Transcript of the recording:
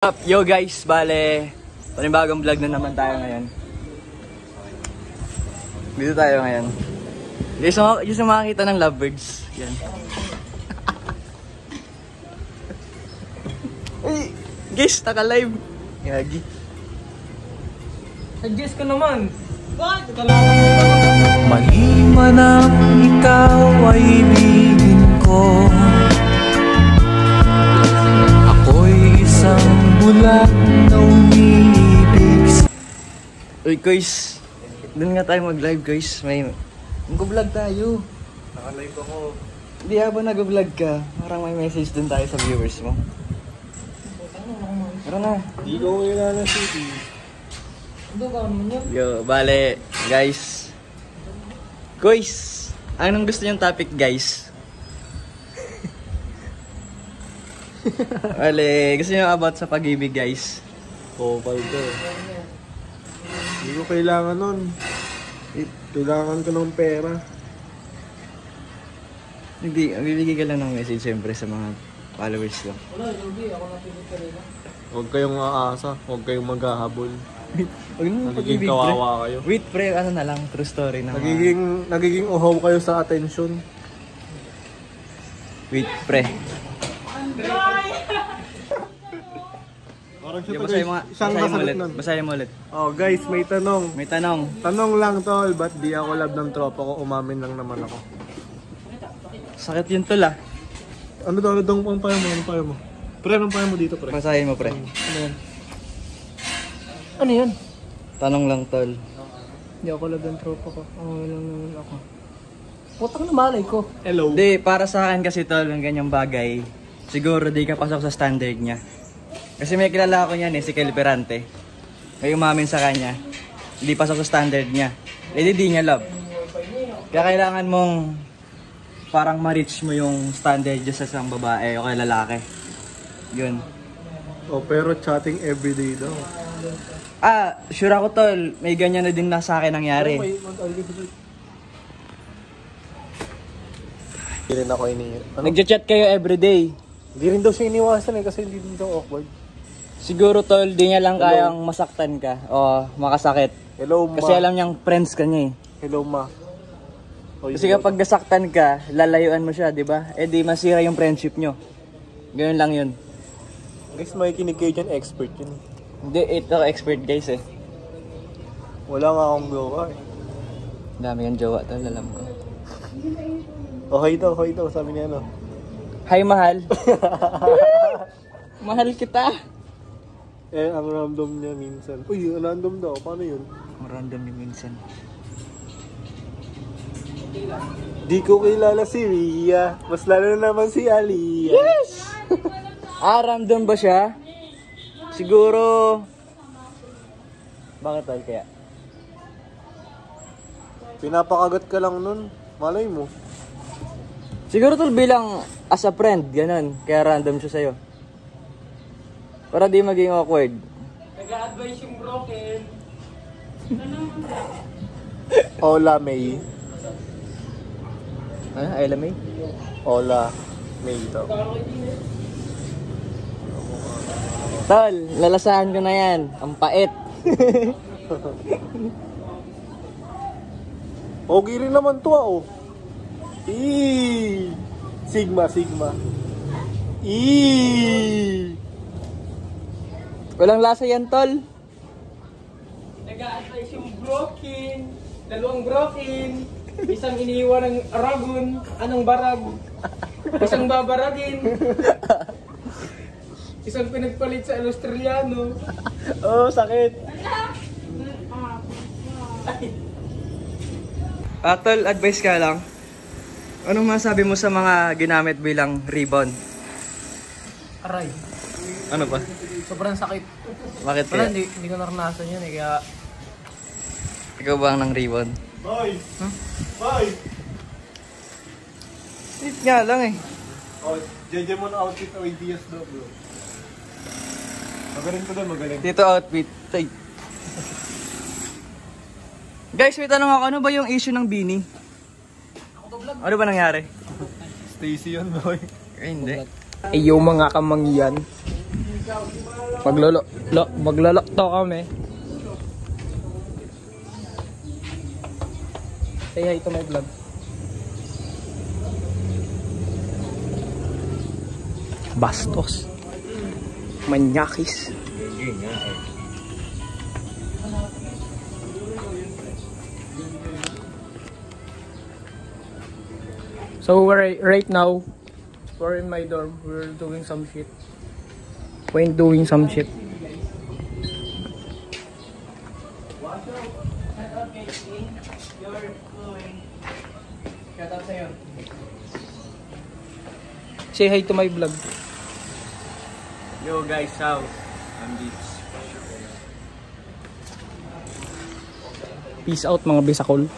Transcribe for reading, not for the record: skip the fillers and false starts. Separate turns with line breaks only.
Up, yo guys, bale, panibagong vlog na naman tayo ngayon. Dito tayo ngayon. Yung sa makakita ng lovebirds. Yan. Ay, guys, naka-live. Yagi.
Suggest ka naman. Bakit?
Mali man ang ikaw ay ibigin ko. Ako'y isang bulag na umiibig.
Uy guys, doon nga tayo mag-live guys. Mag-vlog tayo.
Naka-live ako.
Hindi, habang nag-vlog ka, parang may message doon tayo sa viewers mo. Tara na.
Di ko kilala city. Ano ka naman yun?
Yo, bale, guys. Guys, anong gusto niyong topic, guys? Bale, gusto niyo about sa pag-ibig, guys?
Kopal ko. Hindi ko kailangan nun. Kailangan ko ng pera.
Hindi, bibigay ka lang ng message siyempre sa mga followers ko.
Wala, hindi. Ako napili ka rin. Huwag kayong aasa. Huwag kayong maghahabol.
Huwag na
Nagiging kawawa kayo.
Wait, pre, ano na lang, true story na.
Nagiging uhaw kayo sa attention.
Wait, pre.
Parang
Okay, basahin mo ulit.
Oh guys, may tanong.
May tanong.
Tanong lang tol, ba't di ako love ng tropa ko? Umamin lang naman ako.
Sakit yun tol ah.
Ano daw? Anong payo mo? Anong payo mo? Pre, anong payo mo dito pre?
Basahin mo, pre.
Ano yan? Ano yan?
Tanong lang tol.
Hindi ako love ng tropa ko. Umamin lang naman ako. Putang na malay ko. Hello?
Hindi, para sa akin kasi tol, ng ganyang bagay, siguro di ka pasok sa standard niya. Kasi may kilala ako niyan si Kel Perante. May umamin sa kanya, hindi pasok sa standard niya. Hindi niya love. Kaya kailangan mong parang ma-reach mo yung standard just sa isang babae o kay lalaki. Yun.
Oh, pero chatting everyday daw.
Ah, sure ako tol, may ganyan na din na sa akin nangyari.
Hindi rin ako
Nagchat kayo everyday.
Hindi rin daw siya iniwasan kasi hindi din daw awkward.
Siguro tol, di niya lang kayang masaktan ka o makasakit.
Hello, ma.
Kasi alam niyang friends ka niya eh.
Hello, ma.
Kasi kapag nasaktan ka, lalayuan mo siya, di ba? Eh di masira yung friendship nyo. Ganyan lang yun.
Guys, may kinig kayo dyan, expert yun.
Hindi, ito expert guys eh.
Wala nga akong gawa eh.
Dami kang jowa tol, alam ko.
Okay daw, sabi niya ano.
Hi mahal. Mahal kita.
Eh, ang random niya minsan. Uy, random daw, paano yun?
Random yung minsan.
Di ko kilala si Ria, mas lalo na naman si Aliyah.
Yes! Random ba siya? Siguro... Bakit tol kaya?
Pinapakagat ka lang nun, malay mo.
Siguro tol bilang as a friend, ganun. Kaya random siya sa'yo. Para di maging awkward.
Nag-a-advise yung broken. Hola, May.
Ano? Ayla May?
Hola, May daw.
Tol, lalasahan ko na yan. Ang pait.
Okay rin naman to oh. Sigma.
Walang lasa yan, tol.
Nag-a-advise yung broken, dalawang broken, isang iniiwan ng aragon, anong barag, isang babaragin, isang pinagpalit sa Australiano.
Oh, sakit. Tol, advice ka lang. Anong masabi mo sa mga ginamit bilang rebound?
Aray,
Ano pa?
sobrang sakit.
Bakit
Wala,
kaya?
hindi ko naranasan yun eh, kaya...
Ikaw ba ang nang rebound?
Bye! Bye!
Wait nga lang eh.
Oh, Jejemon outfit ideas daw bro. Magaling ko daw, magaling.
Dito outfit. Tay. Guys, may tanong ako. Ano ba yung issue ng Bini? Ano ba nangyari?
Stacy yun boy.
Eh, hindi.
Iyo mga kamangyan. Maglalakto kami. Say hi to my vlog. Bastos. Manyakis. So right now, we're in my dorm. We're doing some shit. Wayne doing some shit.
Shout out sa'yo.
Say hi to my vlog.
Yo guys, how? I'm Beats.
Peace out mga bisakol.